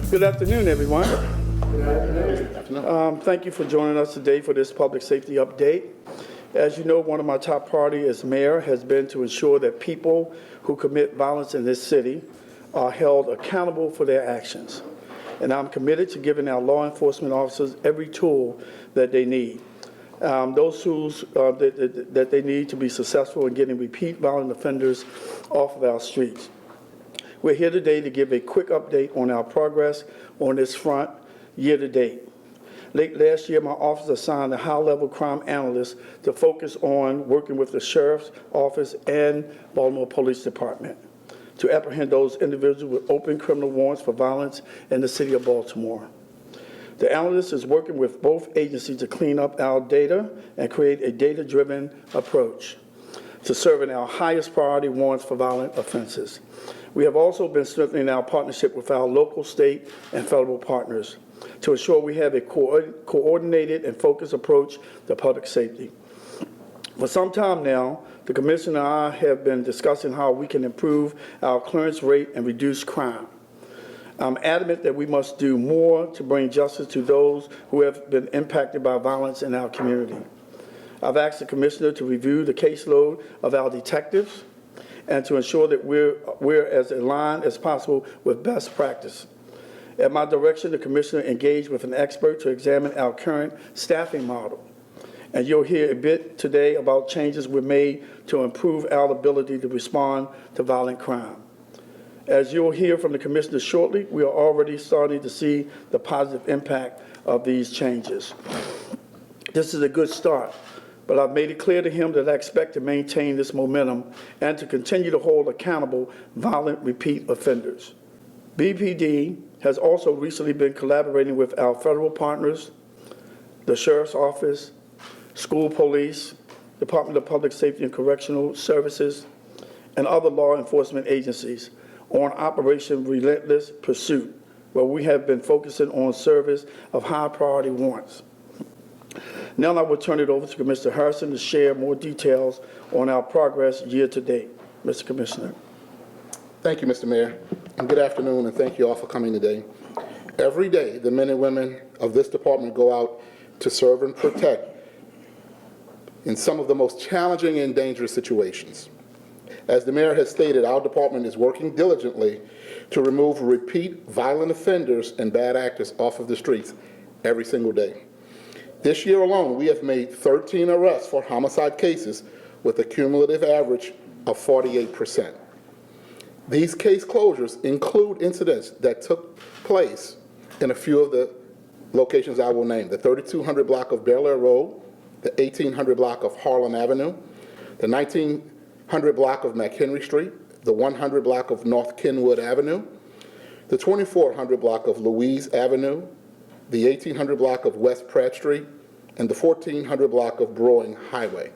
Good afternoon, everyone. Thank you for joining us today for this public safety update. As you know, one of my top priorities as mayor has been to ensure that people who commit violence in this city are held accountable for their actions. And I'm committed to giving our law enforcement officers every tool that they need. Those tools that they need to be successful in getting repeat violent offenders off of our streets. We're here today to give a quick update on our progress on this front year to date. Late last year, my office assigned a high-level crime analyst to focus on working with the Sheriff's Office and Baltimore Police Department to apprehend those individuals with open criminal warrants for violence in the city of Baltimore. The analyst is working with both agencies to clean up our data and create a data-driven approach to serving our highest priority warrants for violent offenses. We have also been strengthening our partnership with our local, state, and federal partners to ensure we have a coordinated and focused approach to public safety. For some time now, the Commissioner and I have been discussing how we can improve our clearance rate and reduce crime. I'm adamant that we must do more to bring justice to those who have been impacted by violence in our community. I've asked the Commissioner to review the caseload of our detectives and to ensure that we're as aligned as possible with best practice. At my direction, the Commissioner engaged with an expert to examine our current staffing model. And you'll hear a bit today about changes we've made to improve our ability to respond to violent crime. As you'll hear from the Commissioner shortly, we are already starting to see the positive impact of these changes. This is a good start, but I've made it clear to him that I expect to maintain this momentum and to continue to hold accountable violent repeat offenders. BPD has also recently been collaborating with our federal partners, the Sheriff's Office, school police, Department of Public Safety and Correctional Services, and other law enforcement agencies on Operation Relentless Pursuit, where we have been focusing on service of high priority warrants. Now I will turn it over to Commissioner Harrison to share more details on our progress year to date. Mr. Commissioner. Thank you, Mr. Mayor, and good afternoon, and thank you all for coming today. Every day, the men and women of this department go out to serve and protect in some of the most challenging and dangerous situations. As the mayor has stated, our department is working diligently to remove repeat violent offenders and bad actors off of the streets every single day. This year alone, we have made 13 arrests for homicide cases with a cumulative average of 48%. These case closures include incidents that took place in a few of the locations I will name: the 3200 block of Bel Air Road, the 1800 block of Harlan Avenue, the 1900 block of McHenry Street, the 100 block of North Kenwood Avenue, the 2400 block of Louise Avenue, the 1800 block of West Pratt Street, and the 1400 block of Brewing Highway.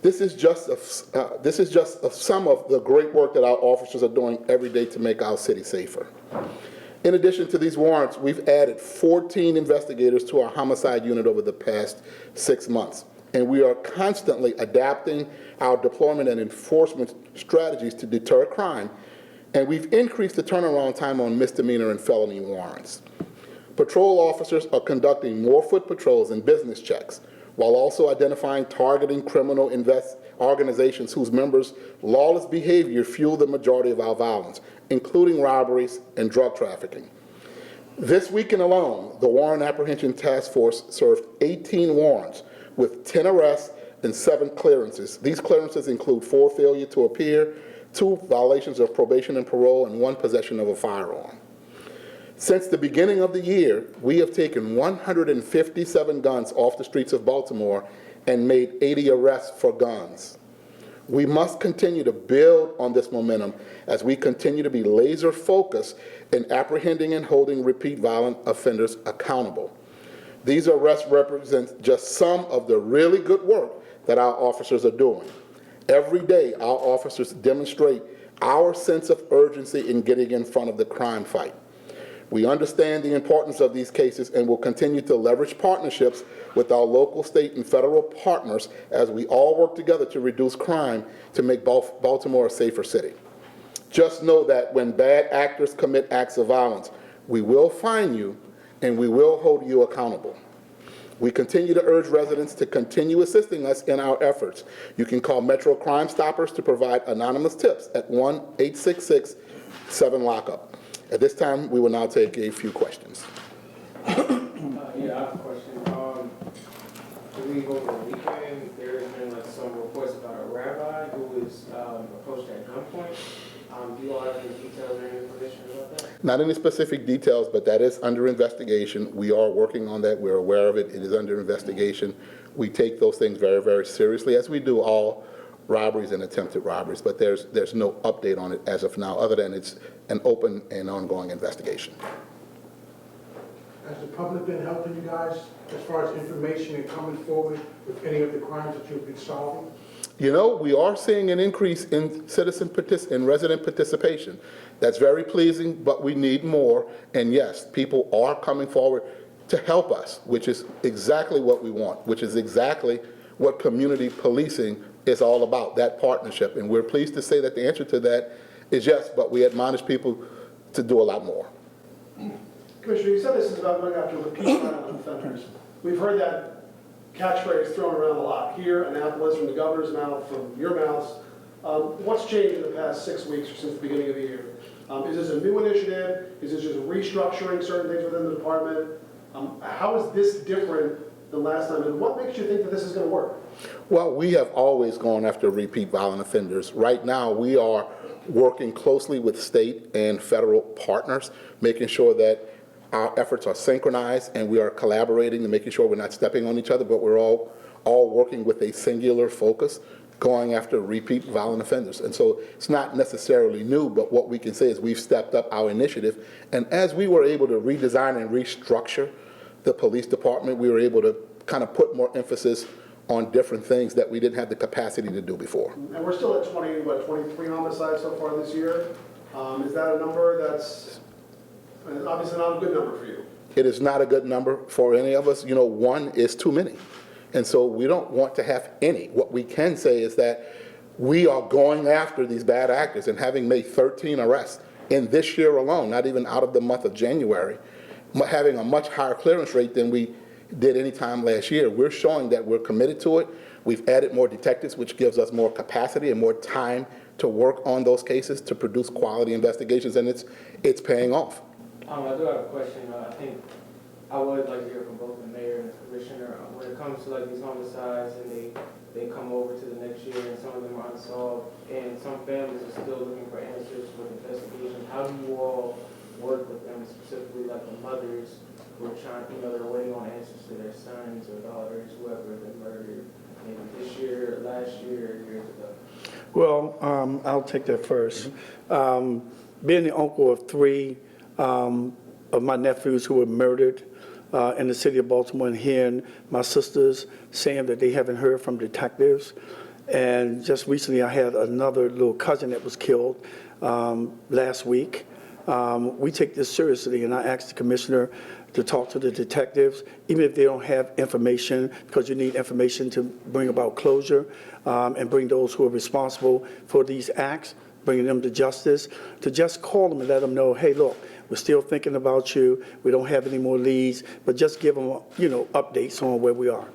This is just some of the great work that our officers are doing every day to make our city safer. In addition to these warrants, we've added 14 investigators to our homicide unit over the past 6 months, and we are constantly adapting our deployment and enforcement strategies to deter crime, and we've increased the turnaround time on misdemeanor and felony warrants. Patrol officers are conducting more foot patrols and business checks, while also identifying targeting criminal organizations whose members' lawless behavior fuel the majority of our violence, including robberies and drug trafficking. This weekend alone, the Warrant Apprehension Task Force served 18 warrants with 10 arrests and 7 clearances. These clearances include 4 failure to appear, 2 violations of probation and parole, and 1 possession of a firearm. Since the beginning of the year, we have taken 157 guns off the streets of Baltimore and made 80 arrests for guns. We must continue to build on this momentum as we continue to be laser focused in apprehending and holding repeat violent offenders accountable. These arrests represent just some of the really good work that our officers are doing. Every day, our officers demonstrate our sense of urgency in getting in front of the crime fight. We understand the importance of these cases and will continue to leverage partnerships with our local, state, and federal partners as we all work together to reduce crime to make Baltimore a safer city. Just know that when bad actors commit acts of violence, We will fine you, and we will hold you accountable. We continue to urge residents to continue assisting us in our efforts. You can call Metro Crime Stoppers to provide anonymous tips at 1-866-7-LOCK-UP. At this time, we will now take a few questions. Yeah, I have a question. I believe over the weekend, there has been like some reports about a rabbi who was approached at gunpoint. Do you all have any details or any information about that? Not any specific details, but that is under investigation. We are working on that. We're aware of it. It is under investigation. We take those things very, very seriously, as we do all robberies and attempted robberies, but there's no update on it as of now, other than it's an open and ongoing investigation. Has the public been helping you guys as far as information and coming forward with any of the crimes that you've been solving? You know, we are seeing an increase in resident participation. That's very pleasing, but we need more. And yes, people are coming forward to help us, which is exactly what we want, which is exactly what community policing is all about, that partnership. And we're pleased to say that the answer to that is yes, but we admonish people to do a lot more. Commissioner, you said this is about going after repeat violent offenders. We've heard that catchphrase thrown around a lot here, Annapolis, from the governor's mouth, from your mouths. What's changed in the past 6 weeks or since the beginning of the year? Is this a new initiative? Is this just restructuring certain things within the department? How is this different than last time, and what makes you think that this is going to work? Well, we have always gone after repeat violent offenders. Right now, we are working closely with state and federal partners, making sure that our efforts are synchronized and we are collaborating and making sure we're not stepping on each other, but we're all working with a singular focus, going after repeat violent offenders. And so it's not necessarily new, but what we can say is we've stepped up our initiative. And as we were able to redesign and restructure the police department, we were able to kind of put more emphasis on different things that we didn't have the capacity to do before. And we're still at 23 homicides so far this year. Is that a number that's obviously not a good number for you? It is not a good number for any of us. You know, one is too many. And so we don't want to have any. What we can say is that we are going after these bad actors, and having made 13 arrests in this year alone, not even out of the month of January, having a much higher clearance rate than we did any time last year. We're showing that we're committed to it. We've added more detectives, which gives us more capacity and more time to work on those cases, to produce quality investigations, and it's paying off. I do have a question. I think I would like to hear from both the mayor and the commissioner. When it comes to like these homicides and they come over to the next year and some of them are unsolved and some families are still looking for answers with investigations, how do you all work with them, specifically like the mothers who are trying, they're waiting on answers to their sons or daughters, whoever has been murdered maybe this year, last year, years ago? Well, I'll take that first. Being the uncle of 3 of my nephews who were murdered in the city of Baltimore, and hearing my sisters saying that they haven't heard from detectives. And just recently I had another little cousin that was killed last week. We take this seriously, and I asked the commissioner to talk to the detectives, even if they don't have information, because you need information to bring about closure and bring those who are responsible for these acts, bringing them to justice, to just call them and let them know, hey, look, we're still thinking about you. We don't have any more leads, but just give them, updates on where we are.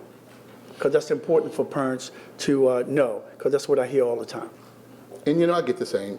Because that's important for parents to know, because that's what I hear all the time. And I get the same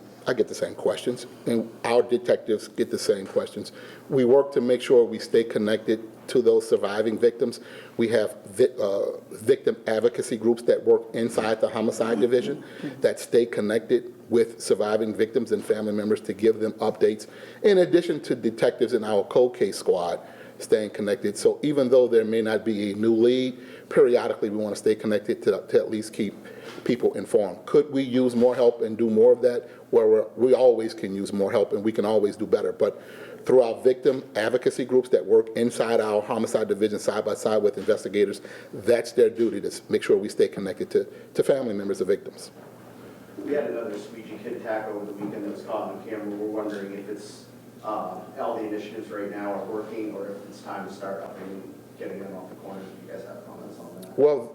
questions, and our detectives get the same questions. We work to make sure we stay connected to those surviving victims. We have victim advocacy groups that work inside the homicide division that stay connected with surviving victims and family members to give them updates, in addition to detectives in our cold case squad staying connected. So even though there may not be a new lead, periodically we want to stay connected to at least keep people informed. Could we use more help and do more of that? Well, we always can use more help, and we can always do better. But through our victim advocacy groups that work inside our homicide division side by side with investigators, that's their duty, to make sure we stay connected to family members of victims. We had another squeegee kid attack over the weekend that was caught on camera. We're wondering if it's all the initiatives right now are working, or if it's time to start up and getting them off the corners. If you guys have comments on that. Well,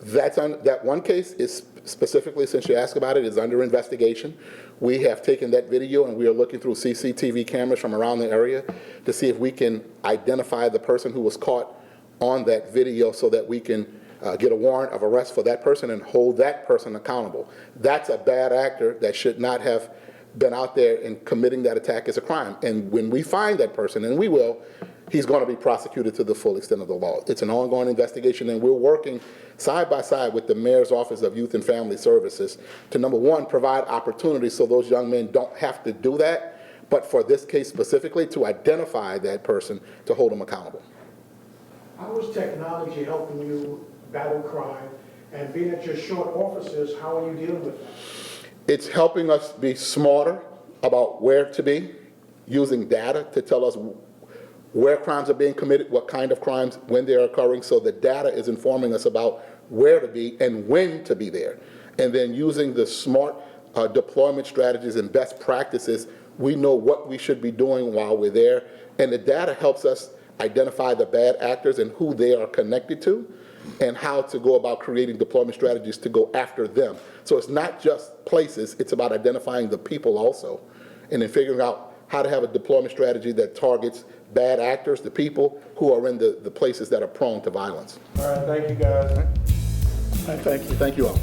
That one case is specifically, since you asked about it, is under investigation. We have taken that video and we are looking through CCTV cameras from around the area to see if we can identify the person who was caught on that video so that we can get a warrant of arrest for that person and hold that person accountable. That's a bad actor that should not have been out there and committing that attack as a crime. And when we find that person, and we will, he's going to be prosecuted to the full extent of the law. It's an ongoing investigation, and we're working side by side with the Mayor's Office of Youth and Family Services to, number one, provide opportunities so those young men don't have to do that, but for this case specifically, to identify that person to hold them accountable. How is technology helping you battle crime? And being that you're short officers, how are you dealing with that? It's helping us be smarter about where to be, using data to tell us where crimes are being committed, what kind of crimes, when they're occurring, so the data is informing us about where to be and when to be there. And then using the smart deployment strategies and best practices, we know what we should be doing while we're there. And the data helps us identify the bad actors and who they are connected to, and how to go about creating deployment strategies to go after them. So it's not just places, it's about identifying the people also, and then figuring out how to have a deployment strategy that targets bad actors, the people who are in the places that are prone to violence. All right, thank you, guys. Thank you. Thank you all.